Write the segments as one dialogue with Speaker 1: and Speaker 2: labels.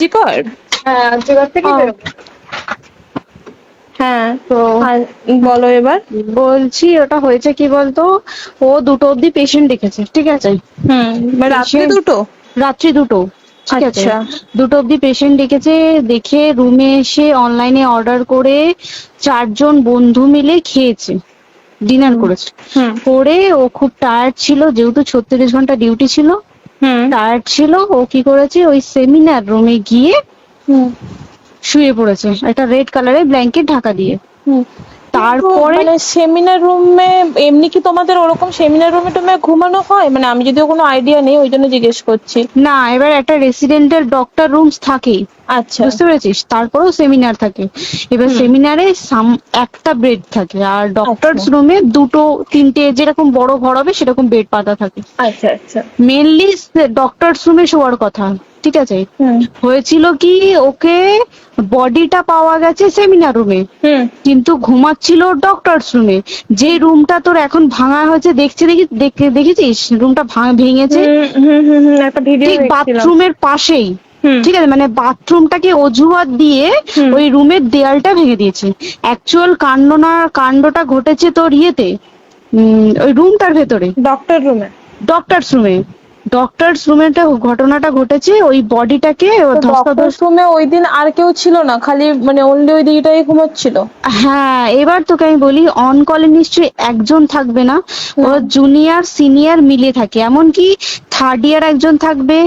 Speaker 1: জিকর।
Speaker 2: হ্যাঁ, জোগাড় থেকে
Speaker 1: ও,
Speaker 2: বেরোবো।
Speaker 1: হ্যাঁ।
Speaker 2: তো
Speaker 1: আর বলো এবার।
Speaker 2: বলছি ওটা হয়েছে কি বলতো, ও 2টো অব্দি পেশেন্ট দেখেছে, ঠিক আছে।
Speaker 1: রাত্রি
Speaker 2: পেশেন্ট
Speaker 1: দুটো।
Speaker 2: রাত্রি 2টো, ঠিক আছে।
Speaker 1: আচ্ছা।
Speaker 2: 2টো অব্দি পেশেন্ট ডেকেছে, দেখে রুমে এসে অনলাইনে অর্ডার করে 4জন বন্ধু মিলে খেয়েছে, ডিনার
Speaker 1: হুম
Speaker 2: করেছে।
Speaker 1: হুম
Speaker 2: করে ও খুব টায়ার্ড ছিল, যেহেতু 36 ঘন্টা ডিউটি ছিল,
Speaker 1: হুম
Speaker 2: টায়ার্ড ছিল। ও কি করেছে, ওই সেমিনার রুমে গিয়ে
Speaker 1: হুম
Speaker 2: শুয়ে পড়েছে একটা রেড কালারের ব্ল্যাঙ্কেট ঢাকা দিয়ে।
Speaker 1: হুম কিন্তু
Speaker 2: তারপরে
Speaker 1: মানে সেমিনার রুমে এমনি কি তোমাদের ওরকম সেমিনার রুমে টুমে ঘুমানো হয়? মানে আমি যদিও কোনো আইডিয়া নেই, ওই জন্য জিজ্ঞেস করছি।
Speaker 2: না, এবার একটা রেসিডেন্টাল ডক্টর রুমস থাকেই,
Speaker 1: আচ্ছা।
Speaker 2: বুঝতে পেরেছিস, তারপরেও সেমিনার থাকে। এবার
Speaker 1: হুম।
Speaker 2: সেমিনারে একটা বেড থাকে, আর
Speaker 1: আচ্ছা
Speaker 2: ডক্টরস রুমে 2-3টে, যেরকম বড় ঘর হবে সেরকম বেড পাতা থাকে।
Speaker 1: আচ্ছা আচ্ছা।
Speaker 2: মেনলি ডক্টরস রুমে শোয়ার কথা, ঠিক আছে।
Speaker 1: হুম
Speaker 2: হয়েছিল কি, ওকে বডিটা পাওয়া গেছে সেমিনার রুমে,
Speaker 1: হুম
Speaker 2: কিন্তু ঘুমাচ্ছিল ডক্টরস রুমে। যে রুমটা তোর এখন ভাঙা হয়েছে, দেখেছিস রুমটা ভেঙেছে,
Speaker 1: হুম হুম হুম হুম একটা ভিডিও
Speaker 2: ঠিক
Speaker 1: দেখছিলাম।
Speaker 2: বাথরুমের পাশেই,
Speaker 1: হুম
Speaker 2: ঠিক আছে। মানে বাথরুমটাকে অজুহাত দিয়ে
Speaker 1: হুম
Speaker 2: ওই রুমের দেয়ালটা ভেঙে দিয়েছে। অ্যাকচুয়াল কাণ্ডটা ঘটেছে তোর ইয়েতে, ওই রুমটার ভেতরে,
Speaker 1: ডক্টর রুমে।
Speaker 2: ডক্টরস রুমে। ডক্টরস রুমেটা ঘটনাটা ঘটেছে, ওই বডিটাকে
Speaker 1: তো ডক্টর
Speaker 2: ধস্তাধস্তি।
Speaker 1: রুমে ওই দিন আর কেউ ছিল না, খালি মানে অনলি ওই দিদিটাই ঘুমোচ্ছিল?
Speaker 2: হ্যাঁ, এবার তোকে আমি বলি, অন কলে নিশ্চয়ই একজন থাকবে না, ওরা
Speaker 1: হুম
Speaker 2: জুনিয়র সিনিয়র মিলিয়ে থাকে। এমনকি থার্ড ইয়ার একজন থাকবে,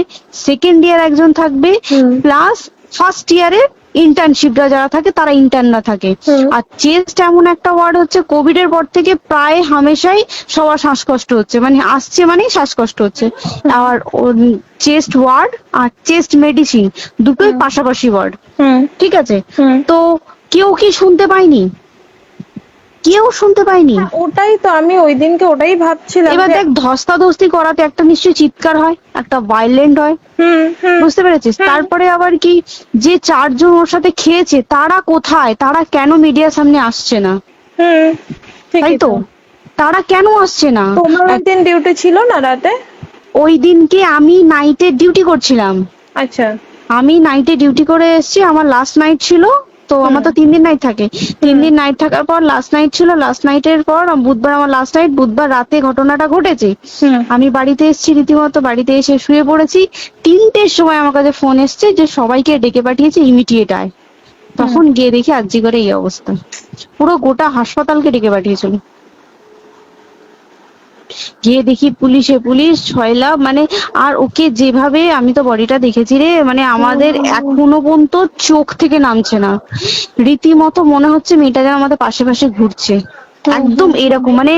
Speaker 2: সেকেন্ড ইয়ার একজন থাকবে,
Speaker 1: হুম
Speaker 2: প্লাস ফার্স্ট ইয়ারের ইন্টার্নশিপরা যারা থাকে তারা ইন্টার্নরা থাকে।
Speaker 1: হুম
Speaker 2: আর চেস্ট এমন একটা ওয়ার্ড হচ্ছে, কোভিড এর পর থেকে প্রায় হামেশাই সবার শ্বাসকষ্ট হচ্ছে, মানে আসছে মানেই শ্বাসকষ্ট হচ্ছে। আর চেস্ট ওয়ার্ড আর চেস্ট মেডিসিন দুটোই
Speaker 1: হুম
Speaker 2: পাশাপাশি ওয়ার্ড,
Speaker 1: হুম
Speaker 2: ঠিক আছে।
Speaker 1: হুম।
Speaker 2: তো কেউ কি শুনতে পায়নি? কেউ শুনতে পায়নি।
Speaker 1: হ্যাঁ, ওটাই তো আমি ওই দিনকে ওটাই ভাবছিলাম
Speaker 2: এবার
Speaker 1: যে।
Speaker 2: দেখ, ধস্তাধস্তি করাতে একটা নিশ্চয়ই চিৎকার হয়, একটা ভাইলেন্ট হয়,
Speaker 1: হুম হুম
Speaker 2: বুঝতে পেরেছিস।
Speaker 1: হুম
Speaker 2: তারপরে আবার কি, যে 4জন ওর সাথে খেয়েছে তারা কোথায়, তারা কেন মিডিয়ার সামনে আসছে না?
Speaker 1: হুম
Speaker 2: তাই
Speaker 1: ঠিকই
Speaker 2: তো,
Speaker 1: তো।
Speaker 2: তারা কেন আসছে না?
Speaker 1: তোমার ওই দিন ডিউটি ছিল না রাতে?
Speaker 2: ওই দিনকে আমি নাইটে ডিউটি করছিলাম।
Speaker 1: আচ্ছা।
Speaker 2: আমি নাইটে ডিউটি করে এসেছি, আমার লাস্ট নাইট ছিল। তো আমার
Speaker 1: হুম
Speaker 2: তো 3 দিন নাইট থাকে, তিন
Speaker 1: হুম
Speaker 2: দিন নাইট থাকার পর লাস্ট নাইট ছিল। লাস্ট নাইটের পর বুধবার আমার লাস্ট নাইট, বুধবার রাতে ঘটনাটা ঘটেছে।
Speaker 1: হুম
Speaker 2: আমি বাড়িতে এসেছি, রীতিমতো বাড়িতে এসে শুয়ে পড়েছি। 3টের সময় আমার কাছে ফোন এসছে যে সবাইকে ডেকে পাঠিয়েছে, ইমিডিয়েট আয়।
Speaker 1: হুম।
Speaker 2: তখন গিয়ে দেখি আরজি করে এই অবস্থা, পুরো গোটা হাসপাতালকে ডেকে পাঠিয়েছিল। গিয়ে দেখি পুলিশ ছয়লা, মানে। আর ওকে যেভাবে, আমি তো বডিটা দেখেছি রে, মানে আমাদের এখনো পর্যন্ত চোখ থেকে নামছে না। রীতিমতো মনে হচ্ছে মেয়েটা যেন আমাদের পাশে পাশে ঘুরছে, একদম এরকম, মানে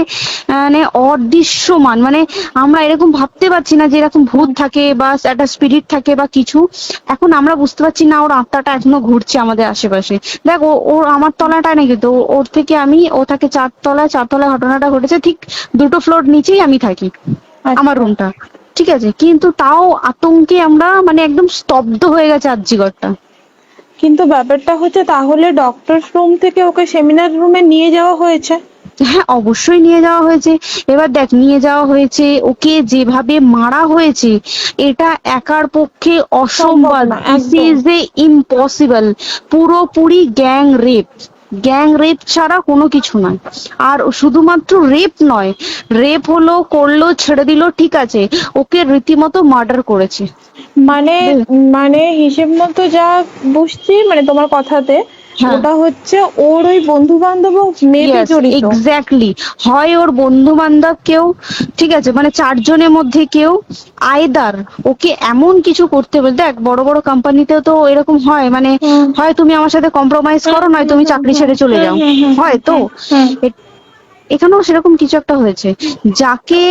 Speaker 2: মানে অদৃশ্যমান। মানে আমরা এরকম ভাবতে পারছি না যে এরকম ভূত থাকে বা একটা স্পিরিট থাকে বা কিছু। এখন আমরা বুঝতে পারছি না, ওর আত্মাটা এখনো ঘুরছে আমাদের আশেপাশে। দেখ, ওর আমার তলাটায় নাকি, তো ওর থেকে ও থাকে 4তলায়। 4তলায় ঘটনাটা ঘটেছে, ঠিক 2টো ফ্লোর নিচেই আমি থাকি, আমার
Speaker 1: আচ্ছা।
Speaker 2: রুমটা, ঠিক আছে। কিন্তু তাও আতঙ্কে আমরা মানে একদম স্তব্ধ হয়ে গেছে আরজিগরটা।
Speaker 1: কিন্তু ব্যাপারটা হচ্ছে, তাহলে ডক্টর রুম থেকে ওকে সেমিনার রুমে নিয়ে যাওয়া হয়েছে?
Speaker 2: হ্যাঁ, অবশ্যই নিয়ে যাওয়া হয়েছে। এবার দেখ, নিয়ে যাওয়া হয়েছে, ওকে যেভাবে মারা হয়েছে, এটা একার পক্ষে
Speaker 1: সম্ভব
Speaker 2: অসম্ভব,
Speaker 1: না
Speaker 2: দিস
Speaker 1: একদম।
Speaker 2: Is a impossible. পুরোপুরি গ্যাং রেপ, গ্যাং রেপ ছাড়া কোনো কিছু নয়। আর শুধুমাত্র রেপ নয়, রেপ হলো, করলো, ছেড়ে দিল, ঠিক আছে, ওকে রীতিমতো মার্ডার করেছে।
Speaker 1: মানে মানে হিসেব মতো যা বুঝছি মানে তোমার কথাতে,
Speaker 2: হ্যাঁ,
Speaker 1: ওটা হচ্ছে ওর ওই বন্ধু বান্ধব মেবি
Speaker 2: ইয়েস,
Speaker 1: জড়িত।
Speaker 2: এক্স্যাক্টলি। হয় ওর বন্ধু বান্ধব কেউ, ঠিক আছে, মানে 4জনের মধ্যে কেউ, আইদার ওকে এমন কিছু করতে বলতে। দেখ, বড় বড় কোম্পানিতেও তো এরকম হয়, মানে
Speaker 1: হুম
Speaker 2: হয় তুমি আমার সাথে কম্প্রোমাইজ
Speaker 1: হুম
Speaker 2: করো, নয়
Speaker 1: হুম
Speaker 2: তুমি
Speaker 1: হুম
Speaker 2: চাকরি
Speaker 1: হুম
Speaker 2: ছেড়ে চলে
Speaker 1: হুম
Speaker 2: যাও,
Speaker 1: হুম হুম
Speaker 2: হয় তো।
Speaker 1: হুম হুম
Speaker 2: এখানেও সেরকম কিছু একটা হয়েছে। যাকে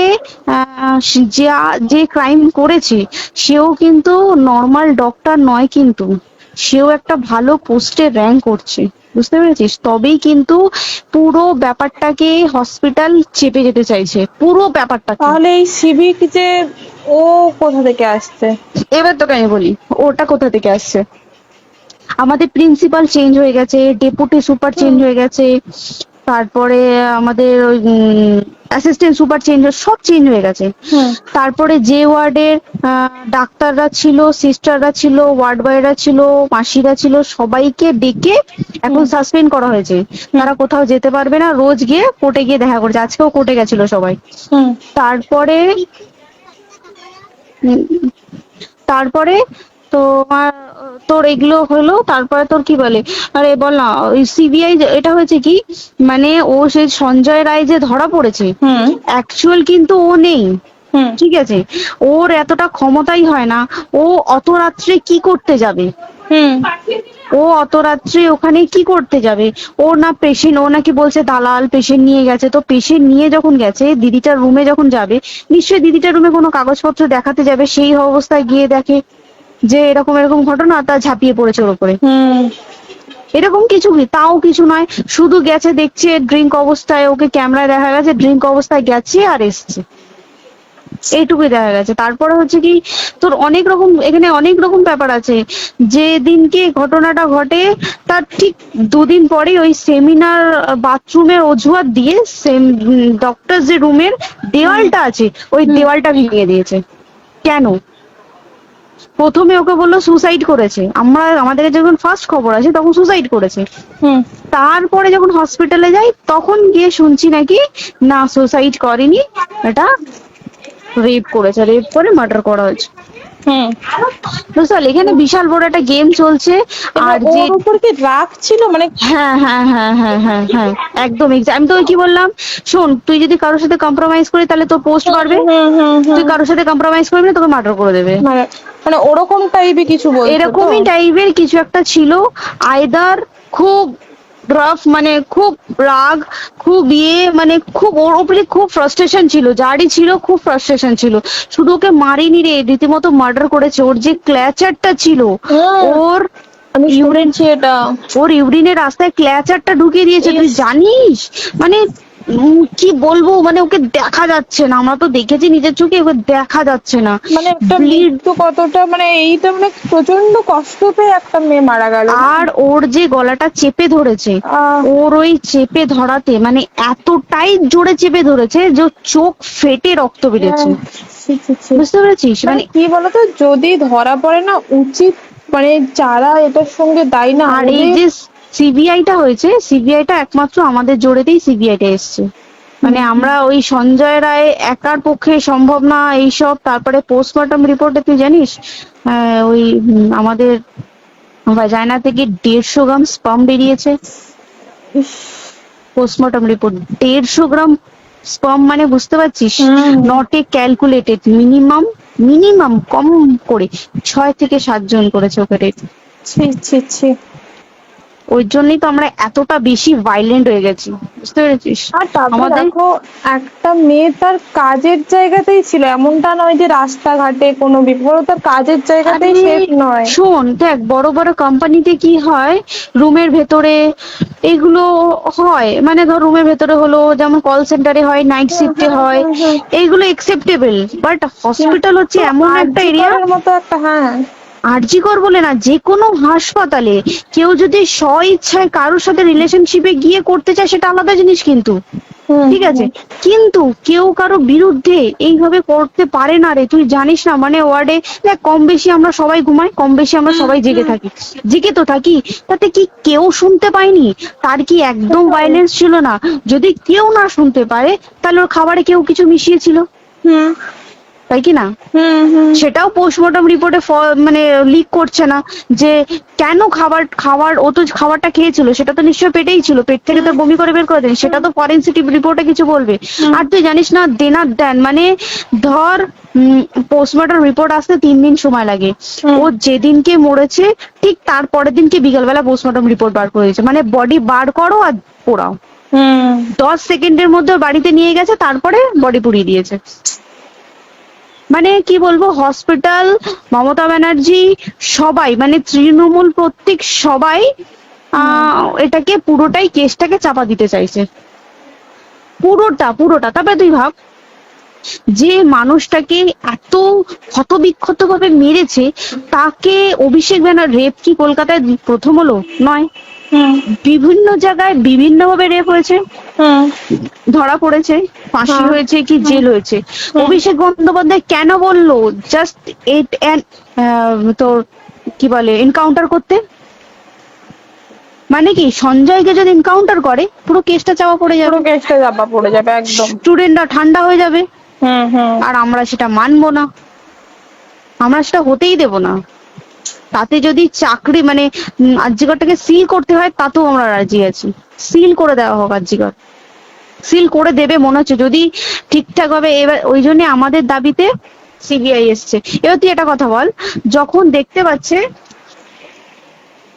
Speaker 2: যে ক্রাইম করেছে, সেও কিন্তু নর্মাল ডক্টর নয়, কিন্তু সেও একটা ভালো পোস্টে র্যাঙ্ক করছে, বুঝতে পেরেছিস। তবেই কিন্তু পুরো ব্যাপারটাকে হসপিটাল চেপে যেতে চাইছে, পুরো ব্যাপারটাকে।
Speaker 1: তাহলে এই সিভিক যে ও কোথা থেকে আসছে?
Speaker 2: এবার তোকে আমি বলি, ওটা কোথা থেকে আসছে। আমাদের প্রিন্সিপাল চেঞ্জ হয়ে গেছে, ডেপুটি সুপার চেঞ্জ
Speaker 1: হুম
Speaker 2: হয়ে গেছে, তারপরে আমাদের ওই অ্যাসিস্ট্যান্ট সুপার চেঞ্জ, সব চেঞ্জ হয়ে গেছে।
Speaker 1: হুম
Speaker 2: তারপরে যে ওয়ার্ডের ডাক্তাররা ছিল, সিস্টাররা ছিল, ওয়ার্ড বয়রা ছিল, মাসিরা ছিল, সবাইকে ডেকে এখন সাসপেন্ড করা হয়েছে। তারা কোথাও যেতে পারবে না, রোজ গিয়ে কোর্টে গিয়ে দেখা করছে। আজকেও কোর্টে গেছিল সবাই।
Speaker 1: হুম
Speaker 2: তারপরে উম, তারপরে তোমার তোর এগুলো হলো, তারপরে তোর কি বলে, আরে বল না, ওই সিবিআই এটা হয়েছে কি, মানে ও সেই সঞ্জয় রায় যে ধরা পড়েছে,
Speaker 1: হুম
Speaker 2: অ্যাকচুয়াল কিন্তু ও নেই,
Speaker 1: হুম
Speaker 2: ঠিক আছে? ওর এতটা ক্ষমতাই হয় না। ও অত রাত্রে কি করতে যাবে?
Speaker 1: হুম
Speaker 2: ও অত রাত্রে ওখানে কি করতে যাবে? ও না পেশেন্ট, ও নাকি বলছে দালাল পেশেন্ট নিয়ে গেছে। তো পেশেন্ট নিয়ে যখন গেছে, দিদিটার রুমে যখন যাবে, নিশ্চয়ই দিদিটার রুমে কোনো কাগজপত্র দেখাতে যাবে, সেই অবস্থায় গিয়ে দেখে যে এরকম এরকম ঘটনা, তা ঝাঁপিয়ে পড়েছে ওর উপরে।
Speaker 1: হুম
Speaker 2: এরকম কিছু কি, তাও কিছু নয়, শুধু গেছে দেখছে ড্রিঙ্ক অবস্থায়, ওকে ক্যামেরায় দেখা গেছে ড্রিঙ্ক অবস্থায় গেছে আর এসছে, এইটুকুই দেখা গেছে। তারপরে হচ্ছে কি, তোর অনেক রকম, এখানে অনেক রকম ব্যাপার আছে। যে দিনকে ঘটনাটা ঘটে তার ঠিক দুদিন পরে ওই সেমিনার বাথরুমের অজুহাত দিয়ে ডক্টর যে রুমের দেওয়ালটা আছে, ওই দেওয়ালটা ভেঙে দিয়েছে। কেন? প্রথমে ওকে বললো সুসাইড করেছে, আমাদের যখন ফার্স্ট খবর আছে তখন সুসাইড করেছে।
Speaker 1: হুম
Speaker 2: তারপরে যখন হসপিটালে যাই তখন গিয়ে শুনছি নাকি না, সুসাইড করেনি, এটা রেপ করেছে, রেপ করে মার্ডার করা হয়েছে।
Speaker 1: হুম
Speaker 2: বুঝতে পারলি, এখানে বিশাল বড় একটা গেম চলছে। আর যে
Speaker 1: ওর উপর কি রাগ ছিল মানে?
Speaker 2: হ্যাঁ হ্যাঁ হ্যাঁ হ্যাঁ হ্যাঁ হ্যাঁ, একদম আমি তো ওই কি বললাম, শোন, তুই যদি কারোর সাথে কম্প্রোমাইজ করি তাহলে তোর পোস্ট বাড়বে,
Speaker 1: হুম হুম হুম
Speaker 2: তুই কারোর সাথে কম্প্রোমাইজ করবি না, তোকে মার্ডার করে দেবে।
Speaker 1: মানে মানে ওরকম টাইপের কিছু বলছো তো?
Speaker 2: এরকমই টাইপের কিছু একটা ছিল। আইদার খুব রাফ, মানে খুব রাগ, খুব মানে খুব ওর উপরে খুব ফ্রাস্ট্রেশন ছিল, যারই ছিল খুব ফ্রাস্ট্রেশন ছিল। শুধু ওকে মারিনি রে, রীতিমতো মার্ডার করেছে। ওর যে ক্ল্যাচারটা ছিল,
Speaker 1: হুম,
Speaker 2: ওর
Speaker 1: আমি
Speaker 2: ইউরিন,
Speaker 1: শুনেছি এটা।
Speaker 2: ওর ইউরিনের রাস্তায় ক্ল্যাচারটা ঢুকিয়ে দিয়েছে, তুই জানিস? মানে কি বলবো, মানে ওকে দেখা যাচ্ছে না, আমরা তো দেখেছি নিজের চোখে, ওকে দেখা যাচ্ছে না।
Speaker 1: মানে একটা
Speaker 2: ব্লিড,
Speaker 1: মৃত্যু কতটা, মানে এইটা মানে প্রচন্ড কষ্ট পেয়ে একটা মেয়ে মারা গেল।
Speaker 2: আর ওর যে গলাটা চেপে ধরেছে,
Speaker 1: আহ,
Speaker 2: ওর ওই চেপে ধরাতে মানে এতটাই জোরে চেপে ধরেছে যে ওর চোখ ফেটে রক্ত বেরিয়েছে।
Speaker 1: ছি, ছি, ছি।
Speaker 2: বুঝতে পেরেছিস?
Speaker 1: মানে
Speaker 2: মানে
Speaker 1: কি বলতো, যদি ধরা পড়ে না, উচিত মানে যারা এটার সঙ্গে দায়ী না,
Speaker 2: আর এই
Speaker 1: ওদের
Speaker 2: যে সিবিআইটা হয়েছে, সিবিআইটা একমাত্র আমাদের জোরেতেই সিবিআইটা এসছে। মানে আমরা ওই সঞ্জয় রায় একার পক্ষে সম্ভব না এইসব। তারপরে পোস্টমর্টম রিপোর্টে তুই জানিস, ওই আমাদের ভাজাইনা থেকে 150 গ্রাম স্পাম বেরিয়েছে।
Speaker 1: ইস,
Speaker 2: পোস্টমর্টম রিপোর্ট 150 গ্রাম স্পাম, মানে বুঝতে পারছিস?
Speaker 1: হুম।
Speaker 2: Not a calculated, minimum minimum কম করে 6 থেকে 7 জন করেছে ওকে রেপ।
Speaker 1: ছি ছি ছি।
Speaker 2: ওই জন্যই তো আমরা এতটা বেশি ভাইলেন্ট হয়ে গেছি, বুঝতে পেরেছিস?
Speaker 1: আর তারপর
Speaker 2: আমাদের
Speaker 1: দেখো, একটা মেয়ে তার কাজের জায়গাতেই ছিল, এমনটা নয় যে রাস্তাঘাটে কোনো বিপদ, তার কাজের জায়গাতেই
Speaker 2: আরে
Speaker 1: সেফ নয়।
Speaker 2: শোন, দেখ বড় বড় কোম্পানিতে কি হয়, রুমের ভেতরে এগুলো হয়, মানে ধর রুমের ভেতরে হলো, যেমন কল সেন্টারে হয়, নাইট শিফটে হয়, এইগুলো একসেপ্টেবল। বাট হসপিটাল হচ্ছে এমন একটা
Speaker 1: আরজি
Speaker 2: এরিয়া,
Speaker 1: করের মতো একটা, হ্যাঁ।
Speaker 2: আরজিকর বলে না, যে কোনো হাসপাতালে কেউ যদি স্ব ইচ্ছায় কারোর সাথে রিলেশনশিপে গিয়ে করতে চায় সেটা আলাদা জিনিস, কিন্তু
Speaker 1: হুম,
Speaker 2: ঠিক আছে, কিন্তু কেউ কারো বিরুদ্ধে এইভাবে করতে পারে না রে। তুই জানিস না, মানে ওয়ার্ডে দেখ, কম বেশি আমরা সবাই ঘুমাই, কম বেশি আমরা সবাই জেগে থাকি, জেগে তো থাকি, তাতে কি কেউ শুনতে পায়নি? তার কি একদম ভাইলেন্স ছিল না? যদি কেউ না শুনতে পারে, তাহলে ওর খাবারে কেউ কিছু মিশিয়েছিল,
Speaker 1: হুম
Speaker 2: তাই কি না?
Speaker 1: হুম হুম
Speaker 2: সেটাও পোস্টমর্টম রিপোর্টে মানে লিক করছে না, যে কেন খাবার ও তো খাবারটা খেয়েছিল, সেটা তো নিশ্চয়ই পেটেই ছিল, পেট থেকে তো বমি করে বের করে দেন, সেটা তো ফরেনসিক রিপোর্টে কিছু বলবে। আর তুই জানিস না, দেনার দেন, মানে ধর পোস্টমর্টম রিপোর্ট আসতে 3 দিন সময় লাগে। ও যেদিনকে মরেছে ঠিক তার পরের দিনকে বিকালবেলা পোস্টমর্টম রিপোর্ট বার করে দিয়েছে, মানে বডি বার করো আর পোড়াও,
Speaker 1: হুম
Speaker 2: 10 সেকেন্ডের মধ্যে ওর বাড়িতে নিয়ে গেছে, তারপরে বডি পুড়িয়ে দিয়েছে। মানে কি বলবো, হসপিটাল, মমতা ব্যানার্জি, সবাই, মানে তৃণমূল প্রত্যেক সবাই এটাকে পুরোটাই, কেসটাকে চাপা দিতে চাইছে, পুরোটা পুরোটা। তবে তুই ভাব, যে মানুষটাকে এত ক্ষতবিক্ষত ভাবে মেরেছে, তাকে অভিষেক ব্যানার রেপ কি কলকাতায় প্রথম হলো? নয়।
Speaker 1: হুম
Speaker 2: বিভিন্ন জায়গায় বিভিন্ন ভাবে রেপ হয়েছে,
Speaker 1: হুম
Speaker 2: ধরা পড়েছে, ফাঁসি
Speaker 1: হ্যাঁ,
Speaker 2: হয়েছে কি
Speaker 1: হুম,
Speaker 2: জেল হয়েছে।
Speaker 1: হুম,
Speaker 2: অভিষেক বন্দ্যোপাধ্যায় কেন বললো জাস্ট এইট তোর কি বলে এনকাউন্টার করতে? মানে কি সঞ্জয়কে যদি এনকাউন্টার করে পুরো কেসটা চাপা পড়ে
Speaker 1: পুরো
Speaker 2: যাবে,
Speaker 1: কেসটা চাপা পড়ে যাবে একদম।
Speaker 2: স্টুডেন্টরা ঠান্ডা হয়ে যাবে,
Speaker 1: হুম হুম
Speaker 2: আর আমরা সেটা মানবো না, আমরা সেটা হতেই দেব না। তাতে যদি চাকরি মানে আরজিকরটাকে সিল করতে হয় তাতেও আমরা রাজি আছি, সিল করে দেওয়া হোক আরজিকর, সিল করে দেবে মনে হচ্ছে যদি ঠিকঠাক ভাবে। এবার ওই জন্য আমাদের দাবিতে সিবিআই এসছে। এবার তুই একটা কথা বল, যখন দেখতে পাচ্ছে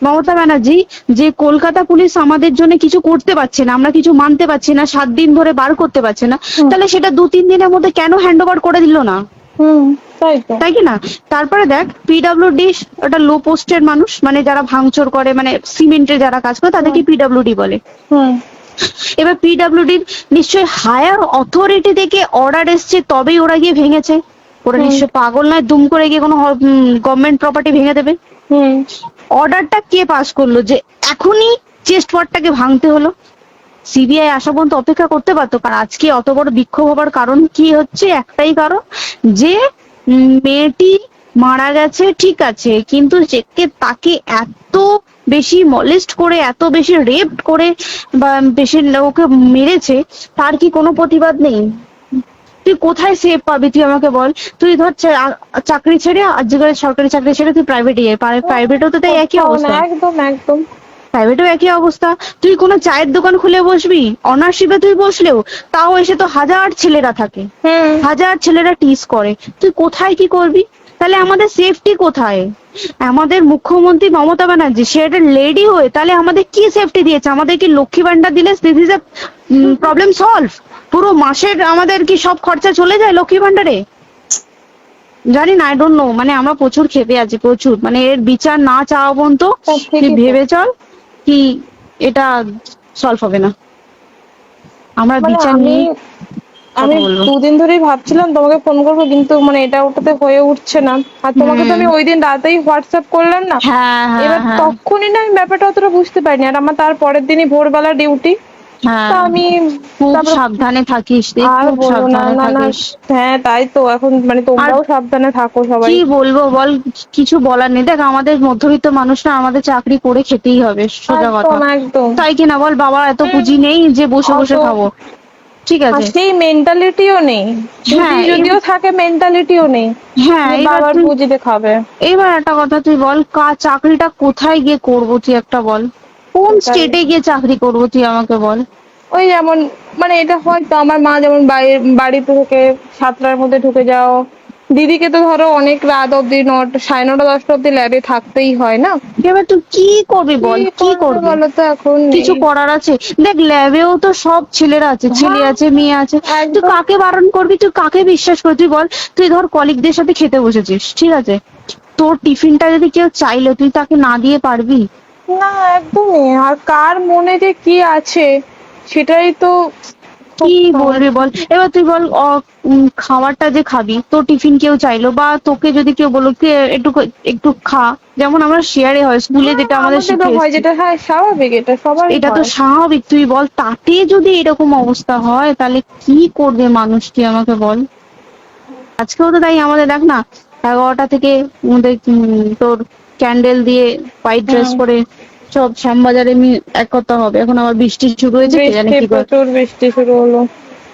Speaker 2: মমতা ব্যানার্জি যে কলকাতা পুলিশ আমাদের জন্য কিছু করতে পারছে না, আমরা কিছু মানতে পারছি না, 7 দিন ধরে বার করতে পারছে না,
Speaker 1: হুম,
Speaker 2: তাহলে সেটা 2-3 দিনের মধ্যে কেন হ্যান্ড ওভার করে দিল না?
Speaker 1: হুম, তাই তো।
Speaker 2: তাই কি না? তারপরে দেখ পিডব্লিউডি একটা লো পোস্টের মানুষ, মানে যারা ভাঙচুর করে, মানে সিমেন্টের যারা কাজ করে তাদেরকে পিডব্লিউডি বলে।
Speaker 1: হুম
Speaker 2: এবার পিডব্লিউডির নিশ্চয়ই হায়ার অথরিটি থেকে অর্ডার এসছে তবেই ওরা গিয়ে ভেঙেছে। ওরা নিশ্চয়ই পাগল নয় দুম করে গিয়ে কোনো গভর্নমেন্ট প্রপার্টি ভেঙে দেবে।
Speaker 1: হুম
Speaker 2: অর্ডারটা কে পাস করলো যে এখনই চেস্ট ওয়ার্ডটাকে ভাঙতে হলো? সিবিআই আসা পর্যন্ত অপেক্ষা করতে পারতো। কারণ আজকে অত বড় বিক্ষোভ হবার কারণ কি হচ্ছে? একটাই কারণ, যে মেয়েটি মারা গেছে ঠিক আছে, কিন্তু তাকে এত বেশি মলেস্ট করে, এত বেশি রেপ করে বা বেশি ওকে মেরেছে, তার কি কোনো প্রতিবাদ নেই? তুই কোথায় সেভ পাবি তুই আমাকে বল? তুই ধর চাকরি ছেড়ে আজকের সরকারি চাকরি ছেড়ে তুই প্রাইভেটে যাই, প্রাইভেটেও তো তাই একই
Speaker 1: কোথাও না,
Speaker 2: অবস্থা,
Speaker 1: একদম একদম।
Speaker 2: প্রাইভেটেও একই অবস্থা। তুই কোনো চায়ের দোকান খুলে বসবি, অনার্সশিপে তুই বসলেও তাও এসে তো হাজার ছেলেরা থাকে,
Speaker 1: হুম
Speaker 2: হাজার ছেলেরা টিস করে, তুই কোথায় কি করবি? তাহলে আমাদের সেফটি কোথায়? আমাদের মুখ্যমন্ত্রী মমতা ব্যানার্জি সে একটা লেডি হয়ে তাহলে আমাদের কি সেফটি দিয়েছে? আমাদের কি লক্ষ্মী ভান্ডার দিলে this is a problem solve? পুরো মাসের আমাদের কি সব খরচা চলে যায় লক্ষ্মী ভান্ডারে? জানি না, আই ডোন্ট নো। মানে আমরা প্রচুর ক্ষেপে আছি, প্রচুর। মানে এর বিচার না চাওয়া পর্যন্ত তুই
Speaker 1: ঠিকই তো।
Speaker 2: ভেবে চল কি এটা সলভ হবে না। আমরা
Speaker 1: মানে
Speaker 2: বিচার
Speaker 1: আমি
Speaker 2: নিয়ে
Speaker 1: আমি
Speaker 2: কথা বলবো।
Speaker 1: 2 দিন ধরেই ভাবছিলাম তোমাকে ফোন করবো, কিন্তু মানে এটা ওটাতে হয়ে উঠছে না। আর তোমাকে তো আমি ওই দিন রাতেই হোয়াটসঅ্যাপ করলাম না,
Speaker 2: হ্যাঁ হ্যাঁ
Speaker 1: এবার
Speaker 2: হ্যাঁ
Speaker 1: তখনই না আমি ব্যাপারটা অতটা বুঝতে পারিনি। আর আমার তার পরের দিনই ভোরবেলা ডিউটি,
Speaker 2: হ্যাঁ,
Speaker 1: তা আমি
Speaker 2: খুব
Speaker 1: তারপর
Speaker 2: সাবধানে থাকিস রে,
Speaker 1: আর
Speaker 2: খুব
Speaker 1: বলো না,
Speaker 2: সাবধানে
Speaker 1: না না,
Speaker 2: থাকিস।
Speaker 1: হ্যাঁ তাই তো। এখন মানে
Speaker 2: আর
Speaker 1: তোমরাও সাবধানে থাকো সবাই।
Speaker 2: কি বলবো বল, কিছু বলার নেই। দেখ আমাদের মধ্যবিত্ত মানুষরা, আমাদের চাকরি করে খেতেই হবে, সোজা কথা।
Speaker 1: একদম একদম।
Speaker 2: তাই কিনা বল? বাবার এত পুঁজি নেই যে বসে বসে
Speaker 1: অত
Speaker 2: খাবো, ঠিক
Speaker 1: আর
Speaker 2: আছে?
Speaker 1: সেই মেন্টালিটিও নেই, পুঁজি
Speaker 2: হ্যাঁ
Speaker 1: যদিও থাকে মেন্টালিটিও নেই
Speaker 2: হ্যাঁ,
Speaker 1: যে
Speaker 2: এবার
Speaker 1: বাবার
Speaker 2: তুই,
Speaker 1: পুঁজিতে খাবে।
Speaker 2: এবার একটা কথা তুই বল, চাকরিটা কোথায় গিয়ে করবো তুই একটা বল? কোন
Speaker 1: সেটাই।
Speaker 2: স্টেটে গিয়ে চাকরি করবো তুই আমাকে বল?
Speaker 1: ওই যেমন মানে এটা হয়তো আমার মা যেমন বাড়িতে থেকে 7টার মধ্যে ঢুকে যাও, দিদিকে তো ধরো অনেক রাত অব্দি 9টা 9:30 10টা অব্দি ল্যাবে থাকতেই হয় না।
Speaker 2: এবার তুই কি করবি বল, কি
Speaker 1: করবে
Speaker 2: করবি?
Speaker 1: বলো তো, এখন
Speaker 2: কিছু
Speaker 1: নেই।
Speaker 2: করার আছে? দেখ ল্যাবেও তো সব ছেলেরা আছে, ছেলে
Speaker 1: হ্যাঁ
Speaker 2: আছে, মেয়ে আছে। তুই
Speaker 1: একদম।
Speaker 2: কাকে বারণ করবি? তুই কাকে বিশ্বাস করবি? তুই বল। তুই ধর কলিগদের সাথে খেতে বসেছিস, ঠিক আছে, তোর টিফিনটা যদি কেউ চাইলো তুই তাকে না দিয়ে পারবি?
Speaker 1: না একদমই। আর কার মনে যে কি আছে সেটাই তো খুব
Speaker 2: কি বলবি
Speaker 1: সমস্যা।
Speaker 2: বল? এবার তুই বল, খাবারটা যে খাবি, তোর টিফিন কেউ চাইলো বা তোকে যদি কেউ বললো কি একটু একটু খা, যেমন আমরা শেয়ারে হয় স্কুলে,
Speaker 1: হ্যাঁ
Speaker 2: যেটা আমাদের
Speaker 1: আমাদেরও
Speaker 2: শিখে
Speaker 1: হয়,
Speaker 2: এসেছি,
Speaker 1: যেটা হ্যাঁ স্বাভাবিক, এটা সবারই
Speaker 2: এটা তো
Speaker 1: হয়।
Speaker 2: স্বাভাবিক। তুই বল, তাতে যদি এরকম অবস্থা হয় তাহলে কি করবে মানুষ, তুই আমাকে বল। আজকেও তো তাই আমাদের দেখ না, 11টা থেকে আমাদের তোর ক্যান্ডেল দিয়ে হোয়াইট ড্রেস
Speaker 1: হুম,
Speaker 2: পরে সব শ্যামবাজারে একতা হবে। এখন আবার বৃষ্টি শুরু হয়েছে, কে জানে
Speaker 1: বৃষ্টি, প্রচুর বৃষ্টি শুরু হলো।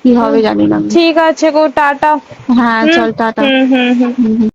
Speaker 2: কি
Speaker 1: হুম,
Speaker 2: হবে জানি না।
Speaker 1: ঠিক আছে গো, টাটা।
Speaker 2: হ্যাঁ
Speaker 1: হুম
Speaker 2: চল টাটা।
Speaker 1: হুম হুম হুম।
Speaker 2: হুম হুম।